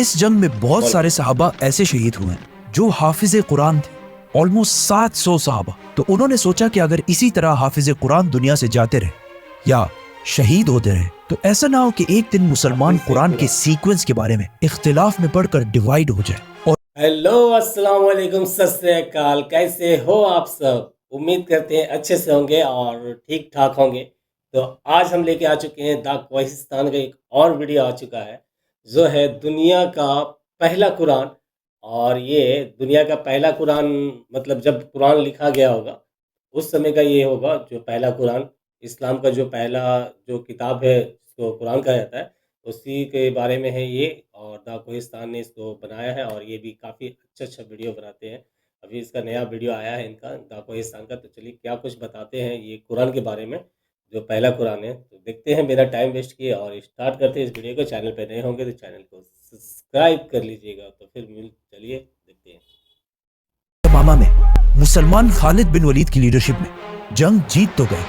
اس جنگ میں بہت سارے صحابہ ایسے شہید ہوئے ہیں جو حافظ قرآن تھے، آلموسٹ 700 صحابہ۔ تو انہوں نے سوچا کہ اگر اسی طرح حافظ قرآن دنیا سے جاتے رہے یا شہید ہوتے رہے تو ایسا نہ ہو کہ ایک دن مسلمان قرآن کے سیکوینس کے بارے میں اختلاف میں پڑھ کر ڈیوائیڈ ہو جائے۔ اور ہیلو، السلام علیکم، ست سری اکال، کیسے ہو آپ سب؟ امید کرتے ہیں اچھے سے ہوں گے اور ٹھیک ٹھاک ہوں گے۔ تو آج ہم لے کے آ چکے ہیں دا کوہستان کا ایک اور ویڈیو آ چکا ہے جو ہے دنیا کا پہلا قرآن۔ اور یہ دنیا کا پہلا قرآن مطلب جب قرآن لکھا گیا ہوگا اس سمے کا یہ ہوگا جو پہلا قرآن، اسلام کا جو پہلا جو کتاب ہے اس کو قرآن کہا جاتا ہے، اسی کے بارے میں ہے یہ۔ اور دا کوہستان نے اس کو بنایا ہے اور یہ بھی کافی اچھا ویڈیو بناتے ہیں۔ ابھی اس کا نیا ویڈیو آیا ہے ان کا دا کوہستان کا، تو چلیے کیا کچھ بتاتے ہیں یہ قرآن کے بارے میں جو پہلا قرآن ہے۔ تو دیکھتے ہیں بنا ٹائم ویسٹ کیے اور اسٹارٹ کرتے ہیں اس ویڈیو کو۔ چینل پہ نئے ہوں گے تو چینل کو سبسکرائب کر لیجئے گا۔ تو پھر چلیے دیکھتے ہیں۔ یمامہ میں مسلمان خالد بن ولید کی لیڈرشپ میں جنگ جیت تو گئے،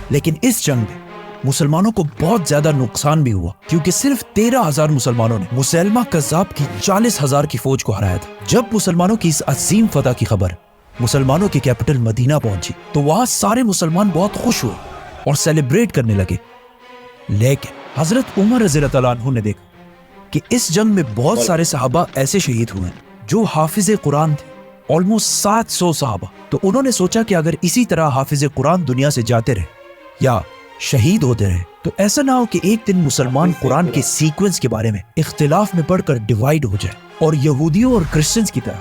لیکن اس جنگ میں مسلمانوں کو بہت زیادہ نقصان بھی ہوا، کیونکہ صرف 13,000 مسلمانوں نے مسیلمہ کذاب کی 40,000 کی فوج کو ہرایا تھا۔ جب مسلمانوں کی اس عظیم فتح کی خبر مسلمانوں کے کیپٹل مدینہ پہنچی تو وہاں سارے مسلمان بہت خوش ہوئے اور سیلیبریٹ کرنے لگے۔ لیکن حضرت عمر رضی اللہ عنہ نے دیکھا کہ اس جنگ میں بہت سارے صحابہ ایسے شہید ہوئے ہیں جو حافظ قرآن تھے، آلموسٹ 700 صحابہ۔ تو انہوں نے سوچا کہ اگر اسی طرح حافظ قرآن دنیا سے جاتے رہے یا شہید ہوتے رہے تو ایسا نہ ہو کہ ایک دن مسلمان قرآن کے سیکوینس کے بارے میں اختلاف میں پڑھ کر ڈیوائیڈ ہو جائے اور یہودیوں اور کرسچنز کی طرح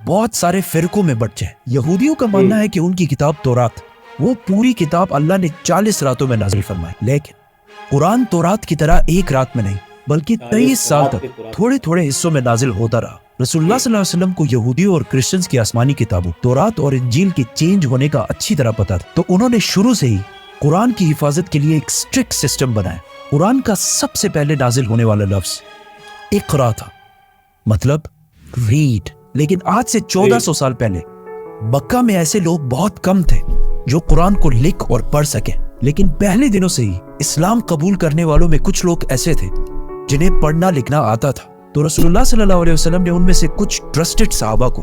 بہت سارے فرقوں میں بٹ جائے۔ یہودیوں کا ماننا ہے کہ ان کی کتاب تورات، وہ پوری کتاب اللہ نے 40 راتوں میں نازل فرمائی، لیکن قرآن تورات کی طرح ایک رات میں نہیں بلکہ 23 سال تک تھوڑے تھوڑے حصوں میں نازل ہوتا رہا۔ رسول اللہ صلی اللہ علیہ وسلم کو یہودیوں اور کرسچنز کی آسمانی کتابوں تورات اور انجیل کے چینج ہونے کا اچھی طرح پتا تھا، تو انہوں نے شروع سے ہی قرآن کی حفاظت کے لیے ایک اسٹرکٹ سسٹم بنایا۔ قرآن کا سب سے پہلے نازل ہونے والا لفظ اقرا تھا، مطلب ریڈ۔ لیکن آج سے 1400 سال پہلے مکہ میں ایسے لوگ بہت کم تھے جو قرآن کو لکھ اور پڑھ سکیں، لیکن پہلے دنوں سے ہی اسلام قبول کرنے والوں میں کچھ لوگ ایسے تھے جنہیں پڑھنا لکھنا آتا تھا۔ تو رسول اللہ صلی اللہ علیہ وسلم نے ان میں سے کچھ ٹرسٹڈ صحابہ کو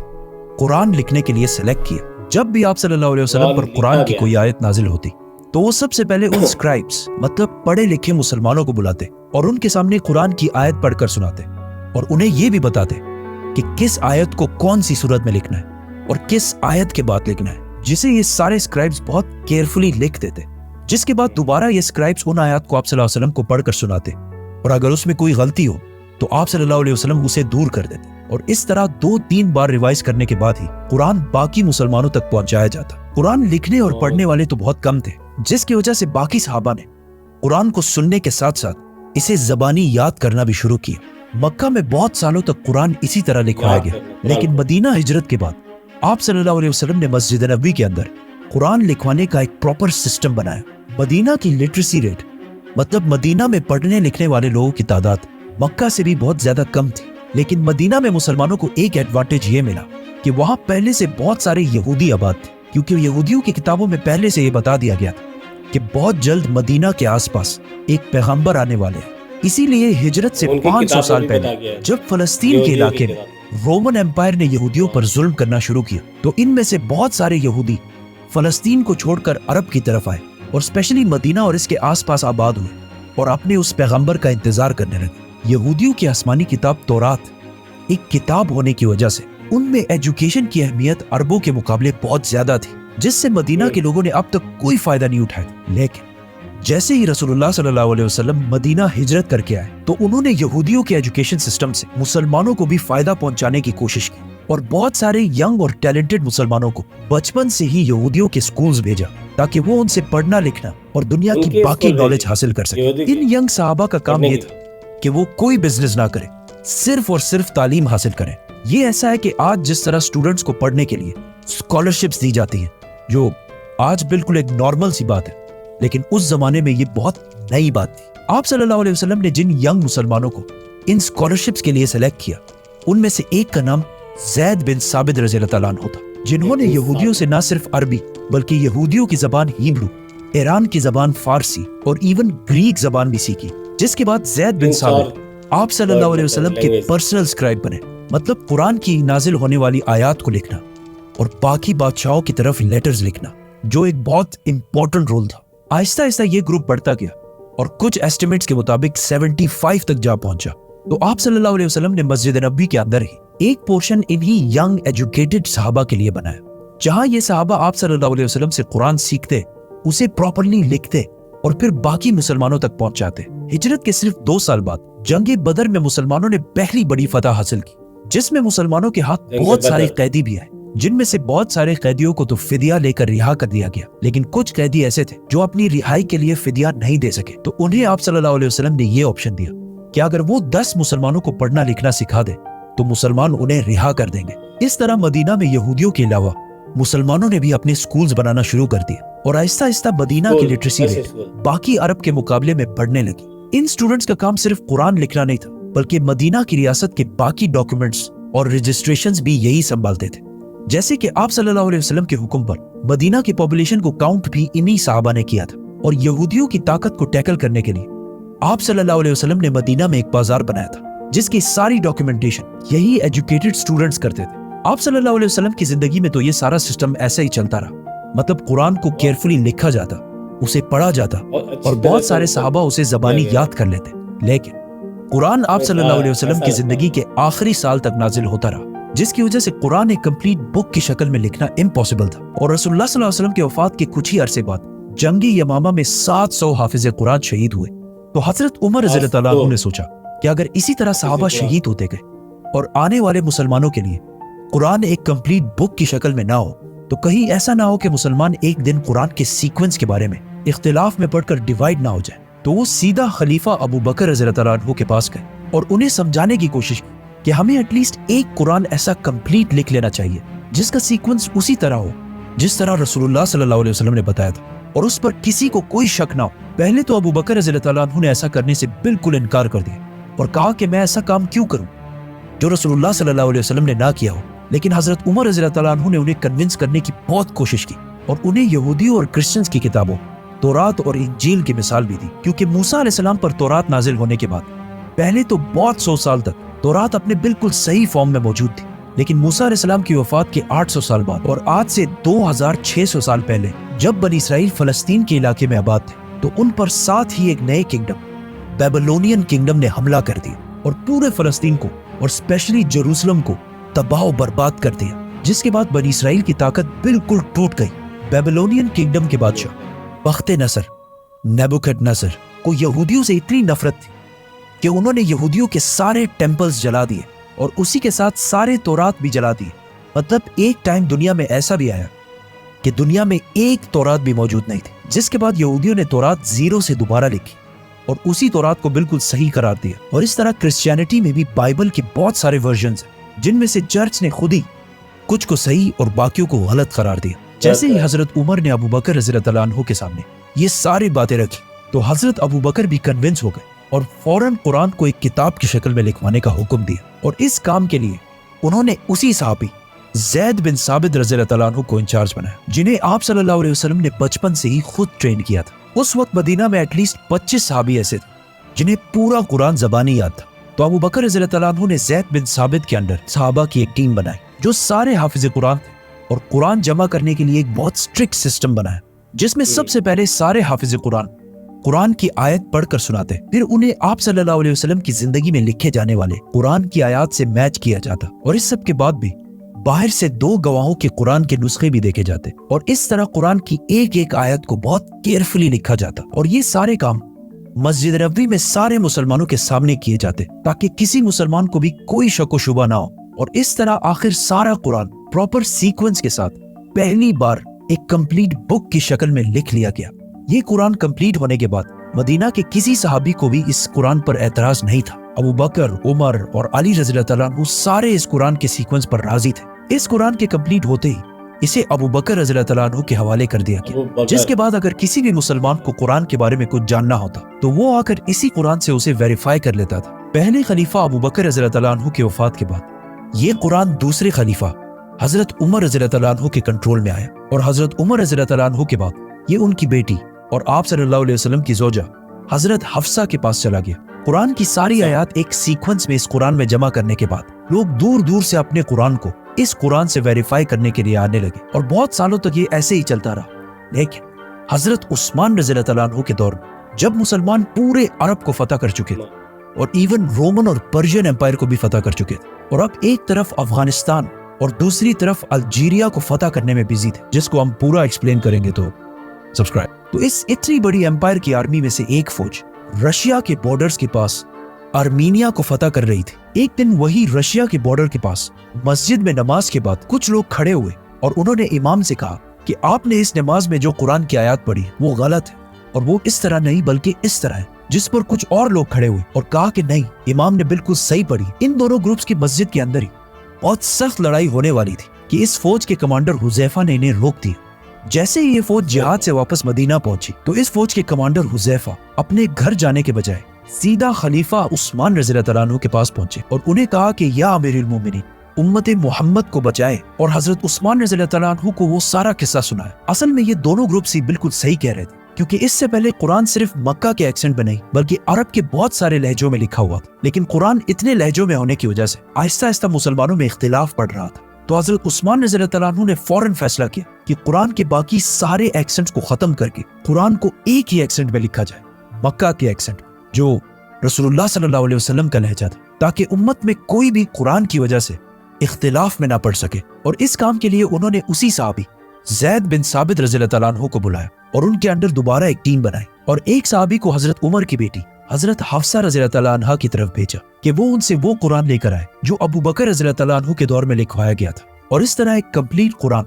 قرآن لکھنے کے لیے سلیکٹ کیا۔ جب بھی آپ صلی اللہ علیہ وسلم پر قرآن کی کوئی آیت نازل ہوتی تو وہ سب سے پہلے ان اسکرائبس مطلب پڑھے لکھے مسلمانوں کو بلاتے اور ان کے سامنے قرآن کی آیت پڑھ کر سناتے اور انہیں یہ بھی بتاتے کہ کس آیت کو کون سی صورت میں لکھنا ہے اور کس آیت کے بعد لکھنا ہے، جسے یہ سارے اسکرائبس بہت کیئرفلی لکھ دیتے، جس کے بعد دوبارہ یہ اسکرائبس ان آیات کو آپ صلی اللہ علیہ وسلم کو پڑھ کر سناتے اور اگر اس میں کوئی غلطی ہو تو آپ صلی اللہ علیہ وسلم اسے دور کر دیتے، اور اس طرح 2-3 بار ریوائز کرنے کے بعد ہی قرآن باقی مسلمانوں تک پہنچایا جاتا۔ قرآن لکھنے اور پڑھنے والے تو بہت کم تھے، جس کی وجہ سے باقی صحابہ نے قرآن کو سننے کے ساتھ ساتھ اسے زبانی یاد کرنا بھی شروع کیا۔ مکہ میں بہت سالوں تک قرآن اسی طرح لکھوایا گیا، لیکن مدینہ ہجرت کے بعد آپ صلی اللہ علیہ وسلم نے مسجد نبوی کے اندر قرآن لکھوانے کا ایک پراپر سسٹم بنایا۔ مدینہ کی لٹریسی ریٹ مطلب مدینہ میں پڑھنے لکھنے والے لوگوں کی تعداد مکہ سے بھی بہت زیادہ کم تھی، لیکن مدینہ میں مسلمانوں کو ایک ایڈوانٹیج یہ ملا کہ وہاں پہلے سے بہت سارے یہودی آباد تھے، کیونکہ یہودیوں کی کتابوں میں پہلے سے یہ بتا دیا گیا تھا کہ بہت جلد مدینہ کے آس پاس ایک پیغمبر آنے والے ہیں۔ اسی لیے ہجرت سے 500 سال پہلے جب فلسطین کے علاقے میں رومن ایمپائر نے یہودیوں پر ظلم کرنا شروع کیا تو ان میں سے بہت سارے یہودی فلسطین کو چھوڑ کر عرب کی طرف آئے اور اسپیشلی مدینہ اور اس کے آس پاس آباد ہوئے اور اپنے اس پیغمبر کا انتظار کرنے لگے۔ یہودیوں کی آسمانی کتاب تورات ایک کتاب ہونے کی وجہ سے ان میں ایجوکیشن کی اہمیت عربوں کے مقابلے بہت زیادہ تھی، جس سے مدینہ کے لوگوں نے اب تک کوئی فائدہ نہیں اٹھایا۔ لیکن جیسے ہی رسول اللہ صلی اللہ علیہ وسلم مدینہ ہجرت کر کے آئے تو انہوں نے یہودیوں کے ایجوکیشن سسٹم سے مسلمانوں کو بھی فائدہ پہنچانے کی کوشش کی اور بہت سارے ینگ اور ٹیلنٹڈ مسلمانوں کو بچپن سے ہی یہودیوں کے سکولز بھیجا تاکہ وہ ان سے پڑھنا لکھنا اور دنیا کی باقی نالج حاصل کر سکے۔ ان ینگ صحابہ کا کام یہ تھا کہ وہ کوئی بزنس نہ کرے، صرف اور صرف تعلیم حاصل کریں۔ یہ ایسا ہے کہ آج جس طرح اسٹوڈنٹس کو پڑھنے کے لیے اسکالرشپس دی جاتی ہیں، جو آج بالکل ایک نارمل سی بات ہے، لیکن اس زمانے میں یہ بہت نئی بات تھی۔ آپ صلی اللہ علیہ وسلم نے جن ینگ مسلمانوں کو ان اسکالرشپس کے لیے سلیکٹ کیا ان میں سے ایک کا نام زید بن ثابت رضی اللہ عنہ تھا، جنہوں نے یہودیوں سے نہ صرف عربی بلکہ یہودیوں کی زبان ہیبرو، ایران کی زبان فارسی اور ایون گریک زبان بھی سیکھی۔ جس کے بعد زید بن ثابت आप सल्लल्लाहु अलैहि और वसल्लम के language। पर्सनल स्क्राइब बने, मतलब कुरान की नाजिल होने वाली आयत को लिखना और बाकी बादशाहों की तरफ लेटर्स लिखना, जो एक बहुत इंपॉर्टेंट रोल था। आहिस्ता आहिस्ता ये ग्रुप बढ़ता गया और कुछ एस्टिमेट्स के मुताबिक 75 तक जा पहुंचा। तो आप सल्लल्लाहु अलैहि वसल्लम ने मस्जिद नबी के अंदर ही एक पोर्शन इन्हीं यंग एजुकेटेड सहाबा के लिए बनाया, जहां ये सहाबा आप सल्लल्लाहु अलैहि वसल्लम से कुरान सीखते, उसे प्रॉपर्ली लिखते और फिर बाकी मुसलमानों तक पहुंचाते। हिजरत के सिर्फ 2 साल बाद जंग बदर में मुसलमानों ने पहली बड़ी फतह हासिल की, जिसमें मुसलमानों के हाथ जंग बहुत सारे बदर। कैदी भी आए, जिनमें से बहुत सारे कैदियों को तो फिदिया लेकर रिहा कर दिया गया, लेकिन कुछ कैदी ऐसे थे जो अपनी रिहाई के लिए फिदिया नहीं दे सके। तो उन्हें आप सल्लल्लाहु अलैहि वसल्लम ने ये ऑप्शन दिया कि अगर वो 10 मुसलमानों को पढ़ना लिखना सिखा दे तो मुसलमान उन्हें रिहा कर देंगे। इस तरह मदीना में यहूदियों के अलावा मुसलमानों ने भी अपने स्कूल्स बनाना शुरू कर दिए और आहिस्ता आहिस्ता मदीना की लिटरेसी रेट बाकी अरब के मुकाबले में बढ़ने लगी। इन स्टूडेंट्स का काम सिर्फ कुरान लिखना नहीं था, बल्कि मदीना की रियासत के बाकी डॉक्यूमेंट्स और रजिस्ट्रेशंस भी यही संभालते थे। जैसे कि आप सल्लल्लाहु अलैहि वसल्लम के हुक्म पर मदीना की पॉपुलेशन को काउंट भी इन्हीं सहाबा ने किया था और यहूदियों की ताकत को टैकल करने के लिए आप सल्लल्लाहु अलैहि वसल्लम ने मदीना में एक बाजार बनाया था, जिसकी सारी डॉक्यूमेंटेशन यही एजुकेटेड स्टूडेंट्स करते थे। आप सल्लल्लाहु अलैहि वसल्लम की जिंदगी में तो ये सारा सिस्टम ऐसा ही चलता रहा, मतलब कुरान को केयरफुली लिखा जाता, उसे पढ़ा जाता और बहुत सारे सहाबा उसे जबानी याद कर लेते। लेकिन कुरान आप सल्लल्लाहु अलैहि वसल्लम की जिंदगी के आखिरी साल तक नाजिल होता रहा, जिसकी वजह से कुरान एक कंप्लीट बुक की शक्ल में लिखना इम्पॉसिबल था। और रसूलुल्लाह सल्लल्लाहु अलैहि वसल्लम के वफात के कुछ ही अरसे बाद जंगी यमामा में 700 हाफिज कुरान शहीद हुए। तो हजरत उमर रज़ियल्लाहु अन्हु ने सोचा कि अगर इसी तरह सहाबा शहीद होते गए और आने वाले मुसलमानों के लिए कुरान एक कंप्लीट बुक की शक्ल में ना हो, तो कहीं ऐसा ना हो कि मुसलमान एक दिन कुरान के सीक्वेंस के बारे में इख्तिलाफ में पढ़कर डिवाइड ना हो जाए। तो वो सीधा खलीफा अबू बकर रज़ियल्लाहु अन्हु के पास गए और उन्हें समझाने की कोशिश की कि हमें एटलीस्ट एक कुरान ऐसा कंप्लीट लिख लेना चाहिए जिसका सीक्वेंस उसी तरह हो जिस तरह रसूलुल्लाह सल्लल्लाहु अलैहि वसल्लम ने बताया था और उस पर किसी को कोई शक ना हो। पहले तो अबू बकर रज़ियल्लाहु अन्हु ने ऐसा करने से बिल्कुल इनकार कर दिया और कहा कि मैं ऐसा काम क्यों करूं जो रसूलुल्लाह सल्लल्लाहु अलैहि वसल्लम ने ना किया हो। लेकिन हजरत उमर रज़ियल्लाहु अन्हु ने उन्हें कन्विंस करने की बहुत कोशिश की और उन्हें यहूदियों और क्रिश्चियंस की किताबों तौरात और इंजील की मिसाल भी दी, क्योंकि मूसा अलैहिस्सलाम पर तौरात नाजिल होने के बाद पहले तो बहुत 100 साल तक तौरात अपने बिल्कुल सही फॉर्म में मौजूद थी, लेकिन मूसा अलैहिस्सलाम की वफात के 800 साल बाद और आज से 2600 साल पहले जब बनी इसराइल फलस्तीन के इलाके में आबाद थे, तो उन पर साथ ही एक नए किंगडम बेबीलोनियन किंगडम ने हमला कर दिया और पूरे फलस्तीन को और स्पेशली जेरूसलम को तबाह और बर्बाद कर दिया, जिसके बाद बनी इसराइल की ताकत बिल्कुल टूट गई। बेबीलोनियन किंगडम के बादशाह बख्ते नसर नेबुकदनेस्सर को यहूदियों से इतनी नफरत थी कि उन्होंने यहूदियों के सारे टेम्पल्स जला दिए और उसी के साथ सारे तौरात भी जला दिए। मतलब एक टाइम दुनिया में ऐसा भी आया कि दुनिया में एक तौरात भी मौजूद नहीं थी, जिसके बाद यहूदियों ने तौरात जीरो से दोबारा लिखी और उसी तौरात को बिल्कुल सही करार दिया। और इस तरह क्रिश्चियनिटी में भी बाइबल के बहुत सारे वर्जन्स हैं, जिनमें से चर्च ने खुद ही कुछ को सही और बाकियों को गलत करार दिया। जैसे ही हजरत उमर ने अबू बकर रज़ियल्लाहु अन्हु के सामने ये सारी बातें रखी, तो हजरत अबू बकर भी कन्विंस हो गए और फौरन कुरान को एक किताब की शक्ल में लिखवाने का हुक्म दिया। और इस काम के लिए उन्होंने उसी सहाबी ज़ैद बिन साबित रज़ियल्लाहु अन्हु को इंचार्ज बनाया, जिन्हें आप सल्लल्लाहु अलैहि वसल्लम ने बचपन से ही खुद ट्रेन किया था। उस वक्त मदीना में एटलीस्ट 25 सहाबी ऐसे थे जिन्हें पूरा कुरान ज़बानी याद था। तो अबू बकर रज़ियल्लाहु अन्हु ने ज़ैद बिन साबित के अंडर सहाबा की एक टीम बनाई जो सारे हाफिज कुरान थे और कुरान जमा करने के लिए एक बहुत स्ट्रिक्ट सिस्टम बनाया, जिसमें सबसे पहले सारे हाफिज कुरान की आयत पढ़कर सुनाते, फिर उन्हें आप सल्लल्लाहु अलैहि वसल्लम की जिंदगी में लिखे जाने वाले कुरान की आयत से मैच किया जाता और इस सब के बाद भी बाहर से 2 गवाहों के कुरान के नुस्खे भी देखे जाते और इस तरह कुरान की एक एक आयत को बहुत केयरफुली लिखा जाता। और ये सारे काम मस्जिद नबवी में सारे मुसलमानों के सामने किए जाते ताकि किसी मुसलमान को भी कोई शक व शुबा ना हो। और इस तरह आखिर सारा कुरान प्रॉपर सीक्वेंस के साथ पहली बार एक कंप्लीट बुक की शक्ल में लिख लिया गया। ये कुरान कंप्लीट होने के बाद मदीना के किसी सहाबी को भी इस कुरान पर एतराज नहीं था। अबू बकर, उमर और अली रज़ियल्लाहु अन्हु सारे इस कुरान के सीक्वेंस पर राजी थे। इस कुरान के कंप्लीट होते ही इसे अबू बकर रज़ियल्लाहु अन्हु के हवाले कर दिया गया, जिसके बाद अगर किसी भी मुसलमान को कुरान के बारे में कुछ जानना होता तो वो आकर इसी कुरान से उसे वेरीफाई कर लेता था। पहले खलीफा अबू बकर रज़ियल्लाहु अन्हु की वफात के बाद ये कुरान दूसरे खलीफा हजरत उमर रज़ियल्लाहु अन्हु के कंट्रोल में आया और हजरत उमर रज़ियल्लाहु अन्हु के बाद ये उनकी बेटी और आप सल्लल्लाहु अलैहि वसल्लम की जोजा हजरत हफ्सा के पास चला गया। कुरान की सारी आयत एक सीक्वेंस में इस कुरान में जमा करने के बाद लोग दूर दूर से अपने कुरान को इस कुरान से वेरीफाई करने के लिए आने लगे और बहुत सालों तक ये ऐसे ही चलता रहा। लेकिन हजरत उस्मान रज़ी अल्लाह तआला अन्हु के दौर में जब मुसलमान पूरे अरब को फतह कर चुके थे और इवन रोमन और पर्शियन एम्पायर को भी फतह कर चुके थे और अब एक तरफ अफगानिस्तान और दूसरी तरफ अल्जीरिया को फतह करने में बिजी थे, जिसको हम पूरा एक्सप्लेन करेंगे तो सब्सक्राइब। तो इस इतनी बड़ी एम्पायर की आर्मी में से एक फौज रशिया के बॉर्डर्स के पास आर्मीनिया को फतह कर रही थी। एक दिन वही रशिया के बॉर्डर के पास मस्जिद में नमाज के बाद कुछ लोग खड़े हुए और उन्होंने इमाम से कहा कि आपने इस नमाज में जो कुरान की आयत पढ़ी वो गलत है और वो इस तरह नहीं बल्कि इस तरह है। जिस पर कुछ और लोग खड़े हुए और कहा कि नहीं, इमाम ने बिल्कुल सही पढ़ी। इन दोनों ग्रुप्स की मस्जिद के अंदर ही बहुत सख्त लड़ाई होने वाली थी कि इस फौज के कमांडर हुजैफा ने इन्हें रोक दिया। जैसे ही ये फौज जिहाद से वापस मदीना पहुंची तो इस फौज के कमांडर हुजैफा अपने घर जाने के बजाय सीधा खलीफा उस्मान रज़ी अल्लाह तआला अन्हु के पास पहुंचे और उन्हें कहा कि या अमीरुल मोमिनीन, उम्मत मोहम्मद को बचाए और हजरत उस्मान रज़ी अल्लाह तआला अन्हु को वो सारा किस्सा सुनाए। असल में ये दोनों ग्रुप्स ही बिल्कुल सही कह रहे थे, क्योंकि इससे पहले कुरान सिर्फ मक्का के एक्सेंट में नहीं बल्कि अरब के बहुत सारे लहजों में लिखा हुआ था। लेकिन कुरान इतने लहजों में होने की वजह से आहिस्ता आहिस्ता मुसलमानों में इख्तिलाफ बढ़ रहा था। तो हजरत उस्मान रज़ी अल्लाह तआला अन्हु ने फौरन फैसला किया कि कुरान के बाकी सारे एक्सेंट्स को खत्म करके कुरान को एक ही एक्सेंट में लिखा जाए, मक्का के एक्सेंट जो रसूलुल्लाह सल्लल्लाहु अलैहि वसल्लम का लहजा था, ताकि उम्मत में कोई भी कुरान की वजह से इख्तिलाफ में ना पड़ सके। और इस काम के लिए उन्होंने उसी साहबी ज़ैद बिन साबित रज़ी अल्लाह तआला अन्हु को बुलाया और उनके अंडर दोबारा एक टीम बनाई और एक साहबी को हजरत उमर की बेटी हजरत हफ्सा रज़ी अल्लाह तआला अन्हा की तरफ भेजा कि वो उनसे वो कुरान लेकर आए जो अबू बकर रज़ी अल्लाह तआला अन्हु के दौर में लिखवाया गया था। और इस तरह एक कंप्लीट कुरान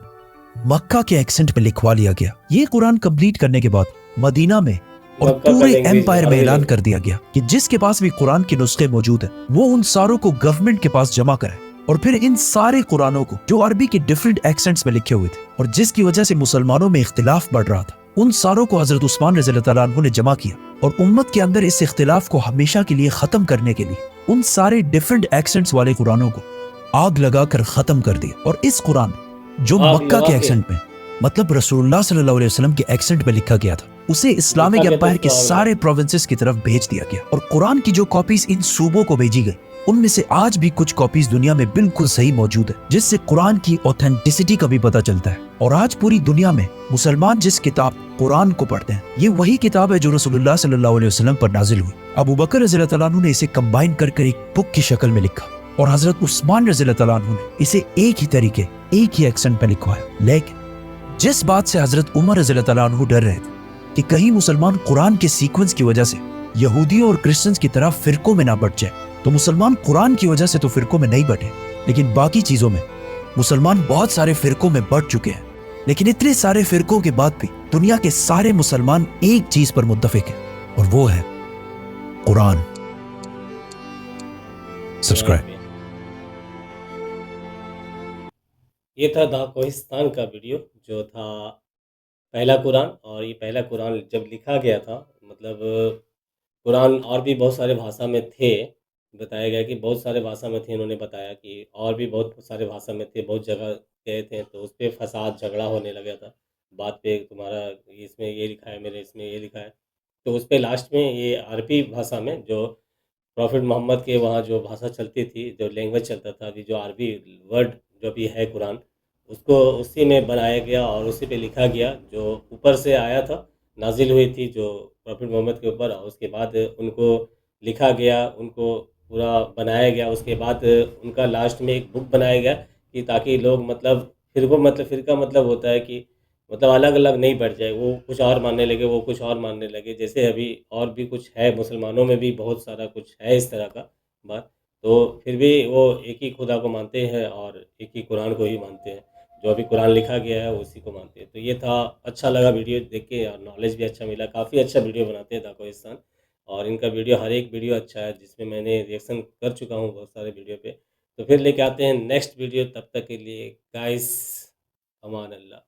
मक्का के एक्सेंट में लिखवा लिया गया। ये कुरान कंप्लीट करने के बाद मदीना में और पूरे एम्पायर में ऐलान कर दिया गया कि जिसके पास भी कुरान के नुस्खे मौजूद हैं वो उन सारों को गवर्नमेंट के पास जमा कराए। और फिर इन सारे कुरानों को जो अरबी के डिफरेंट एक्सेंट्स में लिखे हुए थे और जिसकी वजह से मुसलमानों में इख्तिलाफ बढ़ रहा था, उन सारों को हजरत उस्मान रज़ी अल्लाह तआला अन्हु ने जमा किया और उम्मत के अंदर इस इख्तिलाफ को हमेशा के लिए खत्म करने के लिए उन सारे डिफरेंट एक्सेंट्स वाले कुरानों को आग लगाकर खत्म कर दिया। और इस कुरान जो मक्का के एक्सेंट में मतलब रसूलुल्लाह सल्लल्लाहु अलैहि वसल्लम के एक्सेंट में लिखा गया था उसे इस्लामिक एम्पायर के सारे प्रोविंसेस की तरफ भेज दिया गया। और कुरान की जो कॉपीज इन सूबों को भेजी गई उनमें से आज भी कुछ कॉपीज दुनिया में बिल्कुल सही मौजूद है, जिससे कुरान की ऑथेंटिसिटी का भी पता चलता है। और आज पूरी दुनिया में मुसलमान जिस किताब कुरान को पढ़ते हैं ये वही किताब है जो रसूलुल्लाह सल्लल्लाहु अलैहि वसल्लम पर नाजिल हुई। अबू बकर रज़ी अल्लाह तआला अन्हु ने इसे कंबाइन कर एक बुक की शक्ल में लिखा और हजरत उस्मान रज़ी अल्लाह तआला अन्हु ने इसे एक ही तरीके एक ही एक्सेंट में लिखवाया। लेकिन जिस बात से हजरत उमर रज़ी अल्लाह तआला अन्हु डर रहे थे कि कहीं मुसलमान कुरान के सीक्वेंस की वजह से यहूदियों और क्रिश्चियंस की तरह फिरकों में ना बढ़ जाए, तो मुसलमान कुरान की वजह से तो फिरकों में नहीं बढ़े, लेकिन बाकी चीजों में मुसलमान बहुत सारे फिरकों में बढ़ चुके हैं। लेकिन इतने सारे फिरकों के बाद भी दुनिया के सारे मुसलमान एक चीज पर मुत्तफिक हैं और वो है कुरान। सब्सक्राइब। ये था द कोहिस्तान का वीडियो जो था पहला कुरान। और ये पहला कुरान जब लिखा गया था मतलब कुरान और भी बहुत सारे भाषा में थे, बताया गया कि बहुत सारे भाषा में थे। इन्होंने बताया कि और भी बहुत सारे भाषा में थे, बहुत जगह गए थे तो उस पर फसाद झगड़ा होने लगा था बात पे, तुम्हारा इसमें ये लिखा है मेरे इसमें ये लिखा है। तो उस पर लास्ट में ये अरबी भाषा में जो प्रॉफिट मोहम्मद के वहाँ जो भाषा चलती थी, जो लैंग्वेज चलता था, अभी जो अरबी वर्ड जो भी है कुरान उसको उसी में बनाया गया और उसी पे लिखा गया जो ऊपर से आया था, नाजिल हुई थी जो प्रॉफिट मोहम्मद के ऊपर। और उसके बाद उनको लिखा गया, उनको पूरा बनाया गया। उसके बाद उनका लास्ट में एक बुक बनाया गया कि ताकि लोग मतलब फ़िरका मतलब होता है कि मतलब अलग अलग नहीं बढ़ जाए, वो कुछ और मानने लगे, वो कुछ और मानने लगे। जैसे अभी और भी कुछ है, मुसलमानों में भी बहुत सारा कुछ है इस तरह का बात, तो फिर भी वो एक ही खुदा को मानते हैं और एक ही कुरान को ही मानते हैं। जो अभी कुरान लिखा गया है उसी को मानते हैं। तो ये था, अच्छा लगा वीडियो देख के और नॉलेज भी अच्छा मिला। काफ़ी अच्छा वीडियो बनाते हैं द कोहिस्तान और इनका वीडियो हर एक वीडियो अच्छा है जिसमें मैंने रिएक्शन कर चुका हूँ बहुत सारे वीडियो पे। तो फिर लेके आते हैं नेक्स्ट वीडियो, तब तक के लिए गाइस अमान अल्लाह।